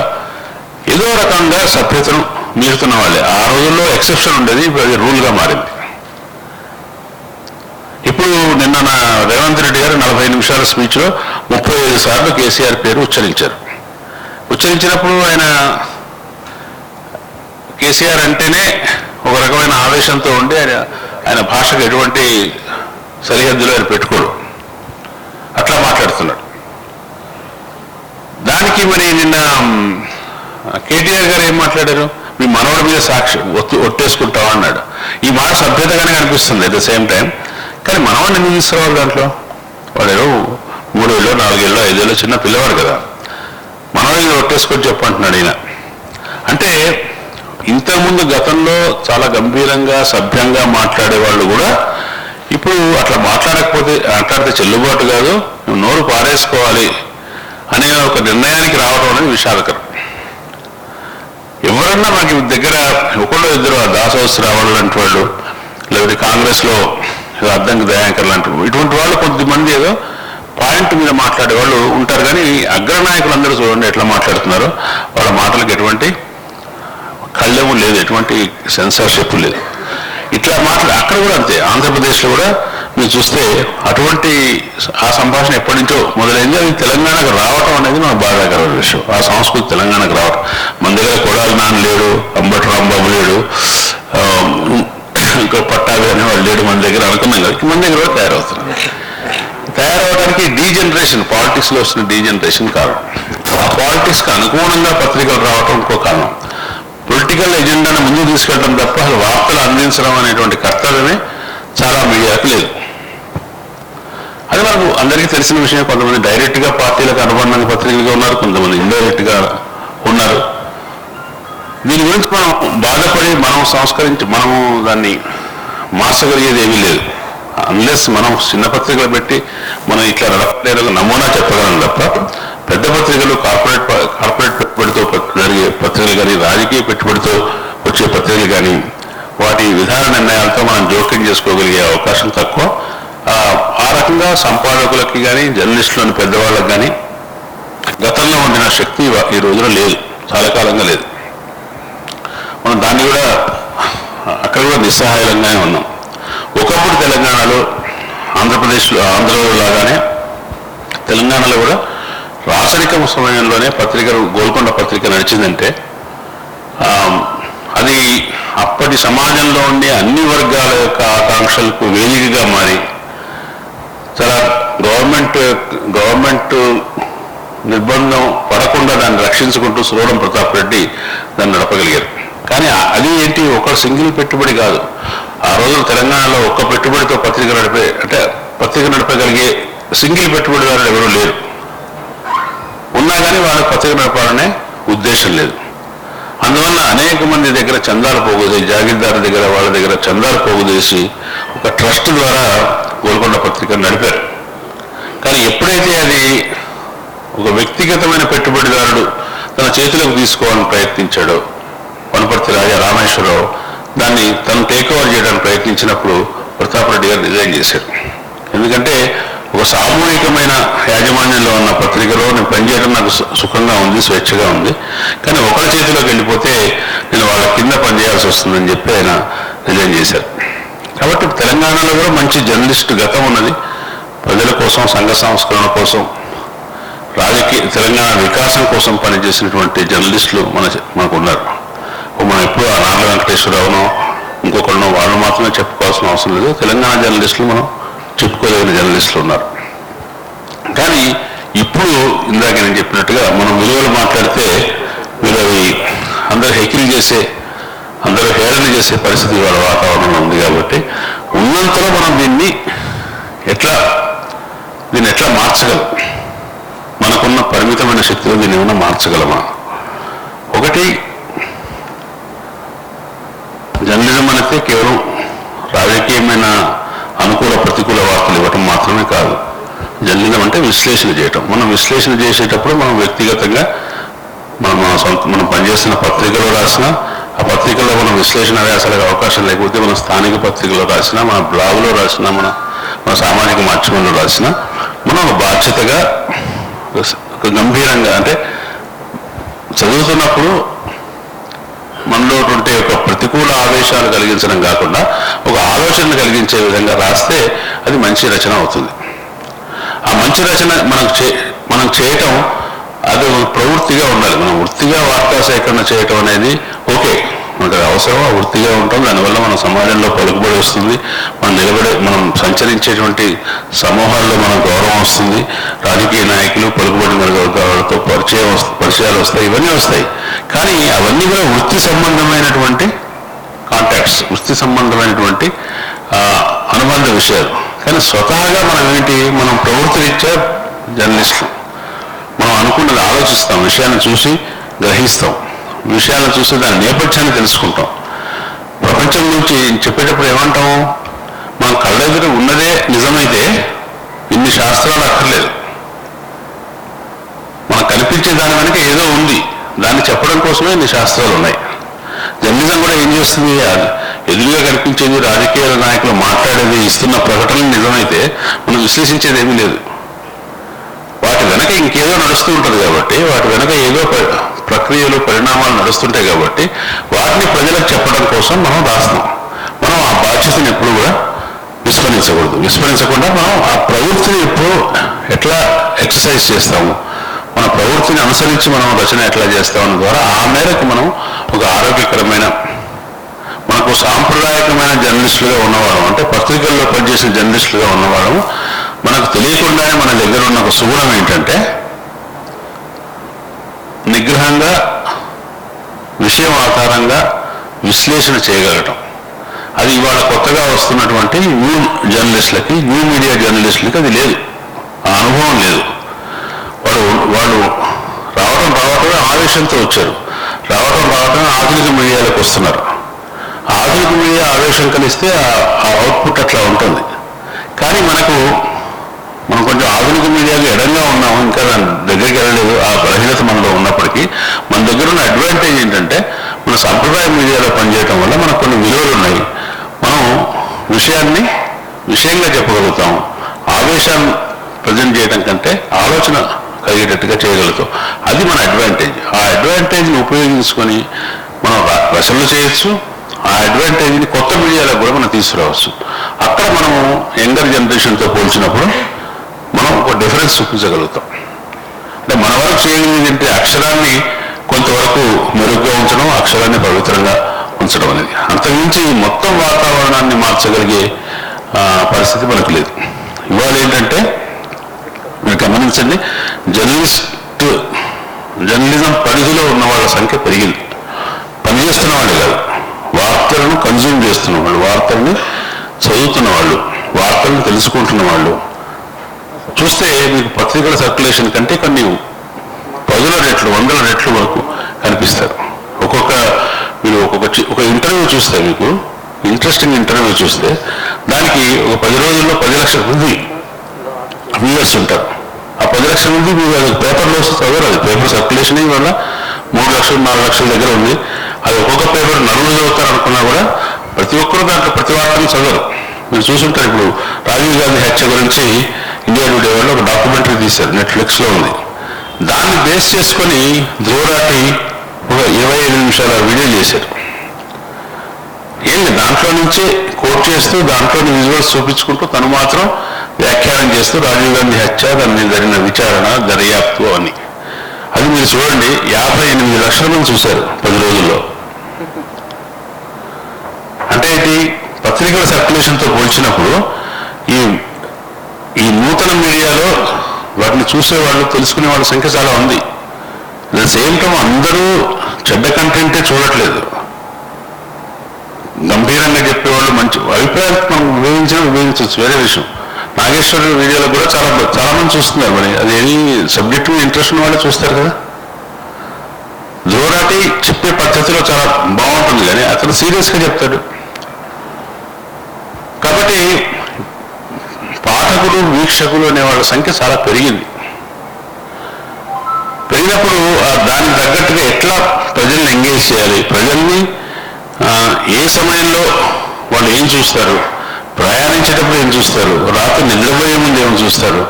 ఏదో రకంగా సభ్యతను మీరుతున్న వాళ్ళే. ఆ రోజుల్లో ఎక్సెప్షన్ ఉండేది, ఇప్పుడు అది రూల్గా మారింది. ఇప్పుడు నిన్న రేవంత్ రెడ్డి గారు 40 నిమిషాల స్పీచ్లో 35 సార్లు కేసీఆర్ పేరు ఉచ్చరించారు. ఉచ్చరించినప్పుడు కేసీఆర్ అంటేనే ఒక రకమైన ఆవేశంతో ఉండి ఆయన భాషకు ఎటువంటి సరిహద్దులు ఆయన పెట్టుకోడు, అట్లా మాట్లాడుతున్నాడు. దానికి మరి నిన్న కేటీఆర్ గారు ఏం మాట్లాడారు? మీ మనవడి మీద సాక్షి ఒట్టేసుకుంటావా అన్నాడు. ఈ మాట సభ్యతగానే కనిపిస్తుంది అట్ ద సేమ్ టైం. కానీ మనవాడిని ఎందుకు తీసుకురావాలి దాంట్లో? వాడేదో 3 ఏళ్ళు 4 ఏళ్ళు 5 ఏళ్ళు చిన్న పిల్లవాడు కదా, మనవాడి ఒట్టేసుకొని చెప్పంటున్నాడు ఈయన. అంటే ఇంతకుముందు గతంలో చాలా గంభీరంగా సభ్యంగా మాట్లాడే వాళ్ళు కూడా ఇప్పుడు అట్లా మాట్లాడితే చెల్లుబాటు కాదు, నువ్వు నోరు పారేసుకోవాలి అనే ఒక నిర్ణయానికి రావడం అనేది విషాదకరం. ఎవరన్నా మనకి దగ్గర ఒకళ్ళు ఇద్దరు దాసోస్ రావాలి లాంటి వాళ్ళు, లేకపోతే కాంగ్రెస్లో అద్దంకి దయాకర్ లాంటి ఇటువంటి వాళ్ళు కొద్దిమంది ఏదో పాయింట్ మీద మాట్లాడే వాళ్ళు ఉంటారు. కానీ అగ్రనాయకులు అందరూ చూడండి ఎట్లా మాట్లాడుతున్నారో, వాళ్ళ మాటలకు ఎటువంటి కళ్ళెము లేదు, ఎటువంటి సెన్సార్షిప్ లేదు. ఇట్లా అక్కడ కూడా అంతే. ఆంధ్రప్రదేశ్లో కూడా మీరు చూస్తే అటువంటి ఆ సంభాషణ ఎప్పటి నుంచో మొదలైంది. అది తెలంగాణకు రావటం అనేది మనకు బాధాకరమైన విషయం. ఆ సంస్కృతి తెలంగాణకు రావటం. మన దగ్గర కొడాలి నాన్న లేడు, అంబటి రాంబాబు లేడు, ఇంకో పట్టాభి అనేవాళ్ళు లేడు మన దగ్గర అనుకున్నాం కదా, మన దగ్గర కూడా తయారవడానికి డీజనరేషన్, పాలిటిక్స్లో వస్తున్న డీజనరేషన్ కారణం. ఆ పాలిటిక్స్కి అనుగుణంగా పత్రికలు రావటం ఇంకో కారణం. పొలిటికల్ ఎజెండాను ముందుకు తీసుకెళ్ళడం తప్ప అసలు వార్తలు అందించడం అనేటువంటి కర్తవ్యమే చాలా మీడియాకు లేదు. అది మనకు అందరికీ తెలిసిన విషయం. కొంతమంది డైరెక్ట్గా పార్టీలకు అనుబంధంగా పత్రికలుగా ఉన్నారు, కొంతమంది ఇండైరెక్ట్గా ఉన్నారు. దీని గురించి మనం బాధపడి మనం సంస్కరించి మనము దాన్ని మార్చగలిగేది ఏమీ లేదు. అన్లెస్ మనం చిన్న పత్రికలు పెట్టి మనం ఇట్లా నడపలేదు నమూనా చెప్పగలం తప్ప పెద్ద పత్రికలు కార్పొరేట్ పెట్టుబడితో జరిగే పత్రికలు కానీ, రాజకీయ పెట్టుబడితో వచ్చే పత్రికలు కానీ, వాటి విధాన నిర్ణయాలతో మనం జోక్యం చేసుకోగలిగే అవకాశం తక్కువ. ఆ రకంగా సంపాదకులకి కానీ, జర్నలిస్టులోని పెద్దవాళ్ళకి కానీ గతంలో ఉండిన శక్తి ఈ రోజున లేదు, చాలా కాలంగా లేదు. మనం దాన్ని కూడా అక్కడ కూడా నిస్సహాయంగానే ఉన్నాం. ఒకప్పుడు తెలంగాణలో ఆంధ్రలో లాగానే తెలంగాణలో కూడా రాచరిక సమయంలోనే గోల్కొండ పత్రిక నడిచిందంటే అది అప్పటి సమాజంలో ఉండే అన్ని వర్గాల యొక్క ఆకాంక్షలకు వేదికగా మారి చాలా గవర్నమెంట్ నిర్బంధం పడకుండా దాన్ని రక్షించుకుంటూ సురవరం ప్రతాప్ రెడ్డి దాన్ని నడపగలిగారు. కానీ అది ఏంటి, ఒక సింగిల్ పెట్టుబడి కాదు. ఆ రోజు తెలంగాణలో ఒక్క పెట్టుబడితో పత్రిక నడపగలిగే సింగిల్ పెట్టుబడిదారులు ఎవరూ లేరు. ఉన్నా కానీ వాళ్ళకి పత్రిక నడపాలనే ఉద్దేశం లేదు. అందువల్ల అనేక మంది దగ్గర చందాలు పోగుదేసి, జాగీర్దారు దగ్గర వాళ్ళ దగ్గర చందాలు పోగుదేసి ఒక ట్రస్ట్ ద్వారా గోల్కొండ పత్రిక నడిపారు. కానీ ఎప్పుడైతే అది ఒక వ్యక్తిగతమైన పెట్టుబడిదారుడు తన చేతులకు తీసుకోవాలని ప్రయత్నించాడో, వనపర్తి రాజా రామేశ్వరరావు దాన్ని తను టేక్ ఓవర్ చేయడానికి ప్రయత్నించినప్పుడు ప్రతాప్ రెడ్డి గారు రిజైన్ చేశారు. ఎందుకంటే ఒక సామూహికమైన యాజమాన్యంలో ఉన్న పత్రికలో నేను పనిచేయడం నాకు సుఖంగా ఉంది, స్వేచ్ఛగా ఉంది. కానీ ఒకరి చేతిలోకి వెళ్ళిపోతే నేను వాళ్ళ కింద పనిచేయాల్సి చేయాల్సి వస్తుందని చెప్పి ఆయన రిజైన్ చేశారు. కాబట్టి తెలంగాణలో కూడా మంచి జర్నలిస్ట్ గతం ఉన్నది. ప్రజల కోసం, సంఘ సంస్కరణ కోసం, తెలంగాణ వికాసం కోసం పనిచేసినటువంటి జర్నలిస్టులు మనకు ఉన్నారు. మనం ఎప్పుడు ఆ నాగ వెంకటేశ్వరరావునో ఇంకొకరినో వాళ్ళు మాత్రమే చెప్పుకోవాల్సిన అవసరం లేదు. తెలంగాణ జర్నలిస్టులు మనం చెప్పుకోదగిన జర్నలిస్టులు ఉన్నారు. కానీ ఇప్పుడు ఇందాక నేను చెప్పినట్టుగా మనం విలువలు మాట్లాడితే మీరు అవి అందరూ హెకిల్ చేసే, అందరూ హేళన చేసే పరిస్థితి వాళ్ళ వాతావరణంలో ఉంది. కాబట్టి ఉన్నంతలో మనం దీన్ని ఎట్లా మార్చగలం, మనకున్న పరిమితమైన శక్తిలో దీన్ని ఏమైనా మార్చగలమా? ఒకటి, జర్నలిజం అనేది కేవలం రాజకీయమైన అనుకూల ప్రతికూల వార్తలు ఇవ్వటం మాత్రమే కాదు. జర్నలిజం అంటే విశ్లేషణ చేయటం. మనం విశ్లేషణ చేసేటప్పుడు మనం వ్యక్తిగతంగా మనం పనిచేస్తున్న పత్రికలో రాసినా, ఆ పత్రికల్లో మనం విశ్లేషణ వ్యాసాలకు అవకాశం లేకపోతే మన స్థానిక పత్రికలో రాసినా, మన బ్లాగులో రాసినా, మన సామాజిక మాధ్యమంలో రాసినా, మనం బాధ్యతగా గంభీరంగా, అంటే చదువుతున్నప్పుడు మనలో ఉంటే ఒక ప్రతికూల ఆవేశాలు కలిగించడం కాకుండా ఒక ఆలోచన కలిగించే విధంగా రాస్తే అది మంచి రచన అవుతుంది. ఆ మంచి రచన మనం చేయటం అది ప్రవృత్తిగా ఉండాలి. మనం వృత్తిగా వార్తా సేకరణ చేయటం అనేది ఓకే, మనకు అవసరం, వృత్తిగా ఉంటాం. దానివల్ల మన సమాజంలో పలుకుబడి వస్తుంది, మనం సంచరించేటువంటి సమూహాల్లో మన గౌరవం వస్తుంది, రాజకీయ నాయకులు, పలుకుబడి వాళ్ళతో పరిచయాలు వస్తాయి, ఇవన్నీ వస్తాయి. కానీ అవన్నీ కూడా వృత్తి సంబంధమైనటువంటి కాంటాక్ట్స్, వృత్తి సంబంధమైనటువంటి అనుబంధ విషయాలు. కానీ స్వతహాగా మనం ప్రవృత్తి రీత్యా జర్నలిస్టులు మనం అనుకున్నది ఆలోచిస్తాం, విషయాన్ని చూసి గ్రహిస్తాం, విషయాలను చూసి దాని నేపథ్యాన్ని తెలుసుకుంటాం. ప్రపంచం నుంచి చెప్పేటప్పుడు ఏమంటాం, మనం కళ్ళెదురు ఉన్నదే నిజమైతే ఇన్ని శాస్త్రాలు అక్కర్లేదు. మనకు కనిపించే దాని వెనక ఏదో ఉంది, దాన్ని చెప్పడం కోసమే ఇన్ని శాస్త్రాలు ఉన్నాయి. జర్నలిజం కూడా ఏం చేస్తుంది, ఎదురుగా కనిపించేది, రాజకీయ నాయకులు మాట్లాడేది, ఇస్తున్న ప్రకటనలు నిజమైతే మనం విశ్లేషించేది ఏమీ లేదు. వాటి వెనక ఇంకేదో నడుస్తూ ఉంటుంది కాబట్టి, వాటి వెనక ఏదో ప్రక్రియలు, పరిణామాలు నడుస్తుంటాయి కాబట్టి వాటిని ప్రజలకు చెప్పడం కోసం మనం రాస్తున్నాం. మనం ఆ బాధ్యతను ఎప్పుడు కూడా విస్మరించకుండా మనం ఆ ప్రవృత్తిని ఎప్పుడు ఎట్లా ఎక్సర్సైజ్ చేస్తాము, మన ప్రవృత్తిని అనుసరించి మనం రచన ఎట్లా చేస్తామని ద్వారా ఆ మేరకు మనం ఒక ఆరోగ్యకరమైన, మనకు సాంప్రదాయకమైన జర్నలిస్టులుగా ఉన్నవాళ్ళం, అంటే పత్రికల్లో పనిచేసిన జర్నలిస్టులుగా ఉన్నవాళ్ళం, మనకు తెలియకుండానే మన దగ్గర ఉన్న ఒక సుగుణం ఏంటంటే నిగ్రహంగా, విషయం ఆధారంగా విశ్లేషణ చేయగలగటం. అది ఇవాళ కొత్తగా వస్తున్నటువంటి న్యూ జర్నలిస్టులకి, న్యూ మీడియా జర్నలిస్టులకి అది లేదు, ఆ అనుభవం లేదు. వాళ్ళు రావటం ఆవేశంతో వచ్చారు, రావటం ఆధునిక మీడియాలకు వస్తున్నారు. ఆధునిక మీడియా ఆవేశం కలిస్తే ఆ అవుట్పుట్ అట్లా ఉంటుంది. కానీ మనం కొంచెం ఆధునిక మీడియాకి ఎడంగా ఉన్నాము, ఇంకా దాని దగ్గరికి వెళ్ళలేదు. ఆ బలహీనత మనలో ఉన్నప్పటికీ మన దగ్గర ఉన్న అడ్వాంటేజ్ ఏంటంటే మన సంప్రదాయ మీడియాలో పనిచేయడం వల్ల మనకు కొన్ని విలువలు ఉన్నాయి. మనం విషయంగా చెప్పగలుగుతాం, ఆవేశాన్ని ప్రజెంట్ చేయడం కంటే ఆలోచన కలిగేటట్టుగా చేయగలుగుతాం. అది మన అడ్వాంటేజ్. ఆ అడ్వాంటేజ్ని ఉపయోగించుకొని మనం రచనలు చేయొచ్చు. ఆ అడ్వాంటేజ్ని కొత్త మీడియాలో కూడా మనం తీసుకురావచ్చు. అక్కడ మనము యంగర్ జనరేషన్తో పోల్చినప్పుడు మనం ఒక డిఫరెన్స్ చూపించగలుగుతాం. అంటే మన వరకు చేయగలిగేది అంటే అక్షరాన్ని కొంతవరకు మెరుగ్గా ఉంచడం, అక్షరాన్ని పవిత్రంగా ఉంచడం అనేది. అంతకుమించి మొత్తం వాతావరణాన్ని మార్చగలిగే పరిస్థితి మనకు లేదు. ఇవాళ ఏంటంటే మీరు గమనించండి, జర్నలిజం పరిధిలో ఉన్న వాళ్ళ సంఖ్య పెరిగింది. పనిచేస్తున్న వాళ్ళు కాదు, వార్తలను కన్జ్యూమ్ చేస్తున్న వాళ్ళు, వార్తల్ని చదువుతున్న వాళ్ళు, వార్తలను తెలుసుకుంటున్న వాళ్ళు చూస్తే మీకు పత్రికల సర్క్యులేషన్ కంటే కొన్ని 10 రెట్లు 100 రెట్లు వరకు కనిపిస్తారు. మీరు ఒక ఇంటర్వ్యూ చూస్తే, మీకు ఇంట్రెస్టింగ్ ఇంటర్వ్యూ చూస్తే దానికి ఒక 10 రోజుల్లో 10 లక్షల మంది వ్యూవర్స్ ఉంటారు. ఆ 10 లక్షల మంది మీరు అది పేపర్లో వస్తే చదవరు. అది పేపర్ సర్క్యులేషన్ వల్ల 3 లక్షలు 4 లక్షల దగ్గర ఉంది. అది ఒక్కొక్క పేపర్ నలుగురు చదువుతారు అనుకున్నా కూడా ప్రతి ఒక్కరు దాంట్లో ప్రతి వార్తను చదవరు. మీరు చూసుంటారు, ఇప్పుడు రాజీవ్ గాంధీ హత్య గురించి ఇండియా టుడే వాళ్ళు ఒక డాక్యుమెంటరీ తీశారు, నెట్ఫ్లిక్స్లో ఉంది. దాన్ని బేస్ చేసుకొని ధ్రువరాటి ఒక 25 నిమిషాల వీడియో చేశారు. ఏంటి దాంట్లో నుంచే కోట్ చేస్తూ దాంట్లోని విజువల్స్ చూపించుకుంటూ తను మాత్రం వ్యాఖ్యానం చేస్తూ రాజీవ్ గాంధీ హత్య దాన్ని జరిగిన విచారణ దర్యాప్తు అని. అది మీరు చూడండి, 58 లక్షల మంది చూశారు 10 రోజుల్లో. అంటే ఇది పత్రికల సర్క్యులేషన్తో పోల్చినప్పుడు ఈ నూతన మీడియాలో వాటిని చూసేవాళ్ళు, తెలుసుకునే వాళ్ళ సంఖ్య చాలా ఉంది. ద సేమ్ టైం అందరూ చెడ్డ కంటెంటే చూడట్లేదు, గంభీరంగా చెప్పేవాళ్ళు మంచి అభిప్రాయాలు మనం విభజించవచ్చు, వేరే విషయం. నాగేశ్వర వీడియోలో కూడా చాలా మంది చూస్తున్నారు. మరి అదేమి సబ్జెక్ట్ మీద ఇంట్రెస్ట్ ఉన్న వాళ్ళు చూస్తారు కదా. జోరాటి చెప్పే పద్ధతిలో చాలా బాగుంటుంది, కానీ అతను సీరియస్గా చెప్తాడు. కాబట్టి పాఠకులు, వీక్షకులు అనే వాళ్ళ సంఖ్య చాలా పెరిగింది. పెరిగినప్పుడు దానికి తగ్గట్టుగా ఎట్లా ప్రజల్ని ఎంగేజ్ చేయాలి, ప్రజల్ని ఏ సమయంలో వాళ్ళు ఏం చూస్తారు, ప్రయాణించేటప్పుడు ఏం చూస్తారు, రాత్రి నిద్రపోయే ముందు ఏం చూస్తారు,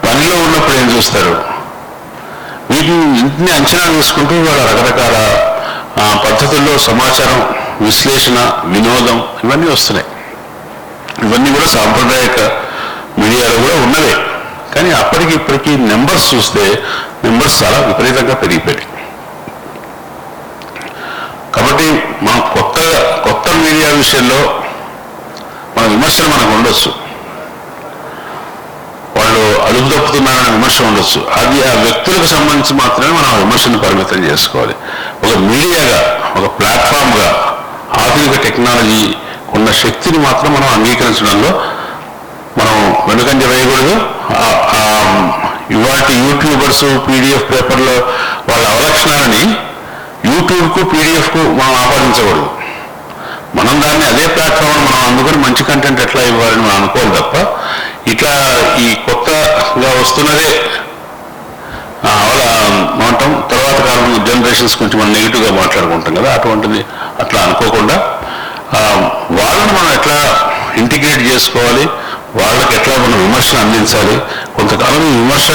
పనిలో ఉన్నప్పుడు ఏం చూస్తారు, వీటిని అంచనా వేసుకుంటూ వాళ్ళ రకరకాల పద్ధతుల్లో సమాచారం, విశ్లేషణ, వినోదం ఇవన్నీ వస్తున్నాయి. ఇవన్నీ కూడా సాంప్రదాయక మీడియాలో కూడా ఉన్నవే. కానీ అప్పటికి ఇప్పటికీ నెంబర్స్ చూస్తే నెంబర్స్ చాలా విపరీతంగా పెరిగిపోయాయి. కాబట్టి మనం కొత్త మీడియా విషయంలో మన విమర్శలు మనకు ఉండొచ్చు, వాళ్ళు అదుపు తప్పుతున్నారనే విమర్శ ఉండొచ్చు. అది ఆ వ్యక్తులకు సంబంధించి మాత్రమే మనం ఆ విమర్శను పరిమితం చేసుకోవాలి. ఒక మీడియాగా, ఒక ప్లాట్ఫామ్గా ఆధునిక టెక్నాలజీ ఉన్న శక్తిని మాత్రం మనం అంగీకరించడంలో మనం వెనుకంజ వేయకూడదు. ఇవాటి యూట్యూబర్స్ PDF పేపర్లో వాళ్ళ అవలక్షణాలని యూట్యూబ్కు PDFకు మనం ఆపాదించకూడదు. మనం దాన్ని అదే ప్లాట్ఫామ్ మనం అందుకొని మంచి కంటెంట్ ఎట్లా ఇవ్వాలని మనం అనుకోవాలి తప్ప, ఇట్లా ఈ కొత్తగా వస్తున్నదే మాట్లాడటం, తర్వాత కాలం జనరేషన్స్ కొంచెం మనం నెగిటివ్గా మాట్లాడుకుంటాం కదా, అటువంటిది అట్లా అనుకోకుండా వాళ్ళని మనం ఎట్లా ఇంటిగ్రేట్ చేసుకోవాలి, వాళ్ళకి ఎట్లా మనం విమర్శను అందించాలి. కొంతకాలం విమర్శ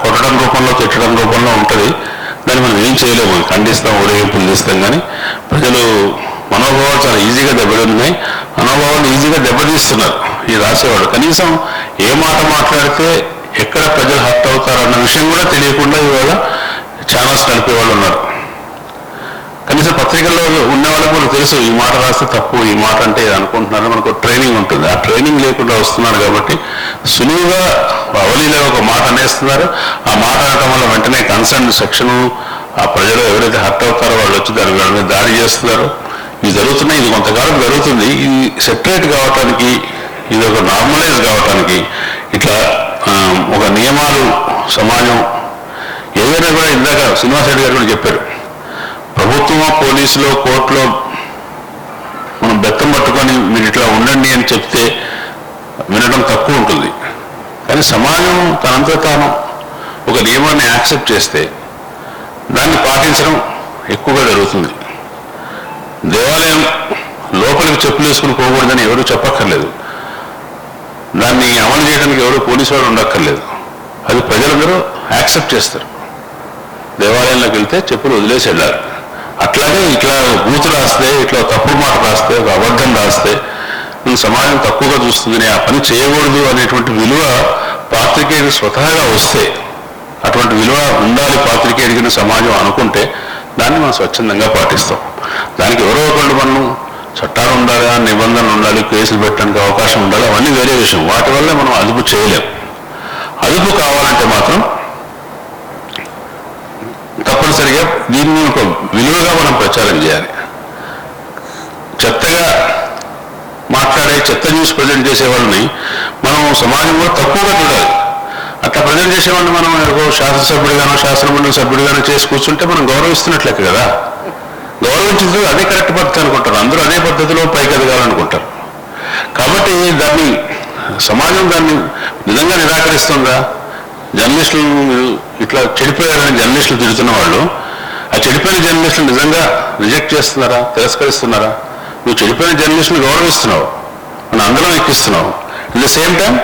కొట్టడం రూపంలో, తిట్టడం రూపంలో ఉంటుంది, దాన్ని మనం ఏం చేయలేము, ఖండిస్తాం, ఊరేగింపులు చేస్తాం. కానీ ప్రజలు మనోభావాలు చాలా ఈజీగా దెబ్బతిన్నాయి, మనోభావాలు ఈజీగా దెబ్బతీస్తున్నారు ఈ రాసేవాళ్ళు. కనీసం ఏ మాట మాట్లాడితే ఎక్కడ ప్రజలు హర్ట్ అవుతారన్న విషయం కూడా తెలియకుండా ఇవాళ ఛానల్స్ నడిపేవాళ్ళు ఉన్నారు. కనీసం పత్రికల్లో ఉన్న వాళ్ళకి కూడా తెలుసు, ఈ మాట రాస్తే తప్పు, ఈ మాట అంటే అనుకుంటున్నారు, మనకు ట్రైనింగ్ ఉంటుంది. ఆ ట్రైనింగ్ లేకుండా వస్తున్నారు కాబట్టి సులువుగా అవలీలో ఒక మాట అనేస్తున్నారు. ఆ మాట అనడం వల్ల వెంటనే కన్సర్న్ సెక్షన్, ఆ ప్రజలు ఎవరైతే హర్ట్ అవుతారో వాళ్ళు వచ్చి దాని మీద దాడి చేస్తున్నారు. ఇవి జరుగుతున్నాయి, ఇది కొంతకాలం జరుగుతుంది. ఇది సెపరేట్ కావటానికి, ఇది ఒక నార్మలైజ్ కావటానికి, ఇట్లా ఒక నియమాలు సమాజం ఏదైనా కూడా, ఇందాక శ్రీనివాస్ రెడ్డి గారు కూడా చెప్పారు, ప్రభుత్వమో పోలీసులో కోర్టులో మనం బెత్తం పట్టుకొని మీరు ఇట్లా ఉండండి అని చెప్తే వినడం తక్కువ ఉంటుంది. కానీ సమాజం తనంతా తాను ఒక నియమాన్ని యాక్సెప్ట్ చేస్తే దాన్ని పాటించడం ఎక్కువగా జరుగుతుంది. దేవాలయం లోపలికి చెప్పులు వేసుకుని పోకూడదని ఎవరు చెప్పక్కర్లేదు, దాన్ని అమలు చేయడానికి ఎవరు పోలీసు వాడు ఉండక్కర్లేదు. అది ప్రజలందరూ యాక్సెప్ట్ చేస్తారు. దేవాలయంలోకి వెళ్తే చెప్పులు వదిలేసి వెళ్ళాలి. అట్లాగే ఇట్లా బూతు రాస్తే, ఇట్లా తప్పుడు మాట రాస్తే, ఒక అబద్ధం రాస్తే సమాజం తక్కువగా చూస్తుంది, ఆ పని చేయకూడదు అనేటువంటి విలువ పాత్రికేయుడు స్వతహాగా వస్తే, అటువంటి విలువ ఉండాలి పాత్రికేయుడికి సమాజం అనుకుంటే దాన్ని మనం స్వచ్ఛందంగా పాటిస్తాం. దానికి ఎవరో ఒకళ్ళు మనం చట్టాలు ఉండాలి, నిబంధనలు ఉండాలి, కేసులు పెట్టడానికి అవకాశం ఉండాలి, అవన్నీ వేరే విషయం. వాటి వల్ల మనం అదుపు చేయలేం. అదుపు కావాలంటే మాత్రం తప్పనిసరిగా దీన్ని ఒక విలువగా మనం ప్రచారం చేయాలి. చెత్తగా మాట్లాడే, చెత్త న్యూస్ ప్రజెంట్ చేసే వాళ్ళని మనం సమాజంలో తక్కువగా చూడాలి. అట్లా ప్రజెంట్ చేసేవాడిని మనం శాసనసభ్యుడిగానో శాసనమండలి సభ్యుడిగానో చేసి కూర్చుంటే మనం గౌరవిస్తున్నట్లే కదా. గౌరవించదు అదే కరెక్ట్ పద్ధతి అనుకుంటారు, అందరూ అదే పద్ధతిలో పైకి ఎదగాలనుకుంటారు. కాబట్టి దాన్ని సమాజం దాన్ని నిజంగా నిరాకరిస్తుందా? జర్నలిస్టులు ఇట్లా చెడిపోయారని జర్నలిస్టులు తిడుతున్న వాళ్ళు ఆ చెడిపోయిన జర్నలిస్టులు నిజంగా రిజెక్ట్ చేస్తున్నారా, తిరస్కరిస్తున్నారా? నువ్వు చెడిపోయిన జర్నలిస్టులు గౌరవిస్తున్నావు, మన అందరం ఎక్కిస్తున్నావు. అట్ ద సేమ్ టైం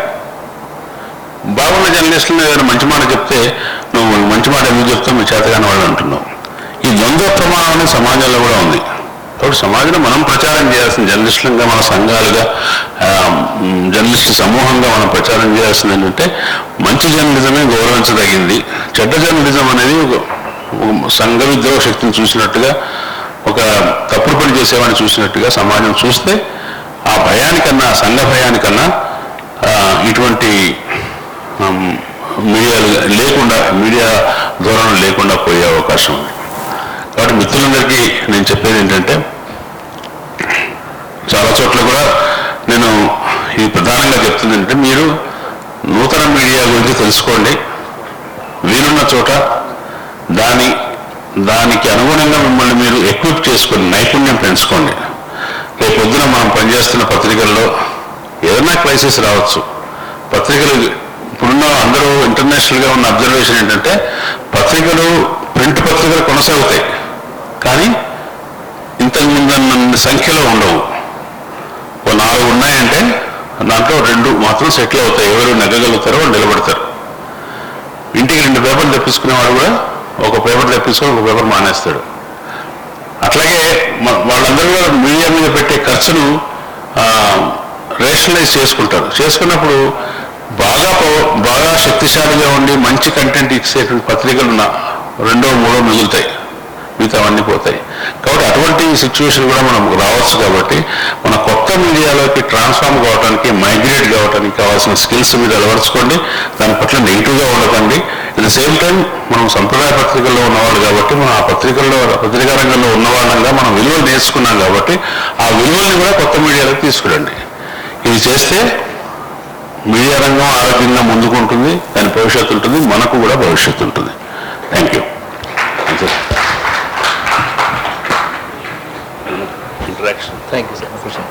బాగున్న జర్నలిస్టులను ఏదైనా మంచి మాట చెప్తే నువ్వు మంచి మాట ఎందుకు చెప్తావు, మీ చేతగాని వాళ్ళు అంటున్నావు. ఈ ద్వంద్వ ప్రమాణం అనేది సమాజంలో కూడా ఉంది. కాబట్టి సమాజంలో మనం ప్రచారం చేయాల్సిన జర్నలిస్టులుగా, మన సంఘాలుగా, జర్నలిస్టు సమూహంగా మనం ప్రచారం చేయాల్సింది ఏంటంటే మంచి జర్నలిజమే గౌరవించదగింది. చెడ్డ జర్నలిజం అనేది ఒక సంఘ విద్రోహ శక్తిని చూసినట్టుగా, ఒక తప్పుడు పని చేసేవాడిని చూసినట్టుగా సమాజం చూస్తే ఆ భయానికన్నా, సంఘ భయానికన్నా ఇటువంటి మీడియా ధోరణి లేకుండా పోయే అవకాశం ఉంది. కాబట్టి మిత్రులందరికీ నేను చెప్పేది ఏంటంటే, చాలా చోట్ల కూడా నేను ఇది ప్రధానంగా చెప్తుంది ఏంటంటే, మీరు నూతన మీడియా గురించి తెలుసుకోండి. వీలున్న చోట దానికి అనుగుణంగా మిమ్మల్ని మీరు ఎక్విప్ చేసుకొని నైపుణ్యం పెంచుకోండి. రేపు పొద్దున మనం పనిచేస్తున్న పత్రికల్లో ఏదైనా క్రైసిస్ రావచ్చు. పత్రికలు ఇప్పుడున్న అందరూ ఇంటర్నేషనల్గా ఉన్న అబ్జర్వేషన్ ఏంటంటే, పత్రికలు ప్రింట్ పత్రికలు కొనసాగుతాయి కానీ ఇంతకు ముందు సంఖ్యలో ఉండవు. ఓ 4 ఉన్నాయంటే దాంట్లో 2 మాత్రం సెటిల్ అవుతాయి. ఎవరు నెగ్గగలుగుతారో వాళ్ళు నిలబడతారు. ఇంటికి 2 పేపర్లు తెప్పించుకునేవాడు కూడా ఒక పేపర్ తెప్పించుకొని ఒక పేపర్ మానేస్తాడు. అట్లాగే వాళ్ళందరూ కూడా మీడియా మీద పెట్టే ఖర్చును రేషనలైజ్ చేసుకున్నప్పుడు బాగా శక్తిశాలిగా ఉండి మంచి కంటెంట్ ఇచ్చేటువంటి పత్రికలు 2, 3 మిగులుతాయి, మిగతావన్నీ పోతాయి. కాబట్టి అటువంటి సిచ్యువేషన్ కూడా మనం రావచ్చు. కాబట్టి మన కొత్త మీడియాలోకి ట్రాన్స్ఫార్మ్ కావడానికి, మైగ్రేట్ కావడానికి కావాల్సిన స్కిల్స్ మీరు అలవరుచుకోండి. దాని పట్ల నెగిటివ్గా ఉండకండి. అట్ ద సేమ్ టైం మనం సంప్రదాయ పత్రికల్లో ఉన్నవాళ్ళు కాబట్టి, మనం ఆ పత్రికా రంగంలో ఉన్నవాళ్ళంగా మనం విలువలు నేర్చుకున్నాం కాబట్టి ఆ విలువల్ని కూడా కొత్త మీడియాలోకి తీసుకురండి. ఇది చేస్తే మీడియా రంగం ఆరోగ్యంగా ముందుకుంటుంది, దాని భవిష్యత్తు ఉంటుంది, మనకు కూడా భవిష్యత్తు ఉంటుంది. Thank you.
Thank you sir.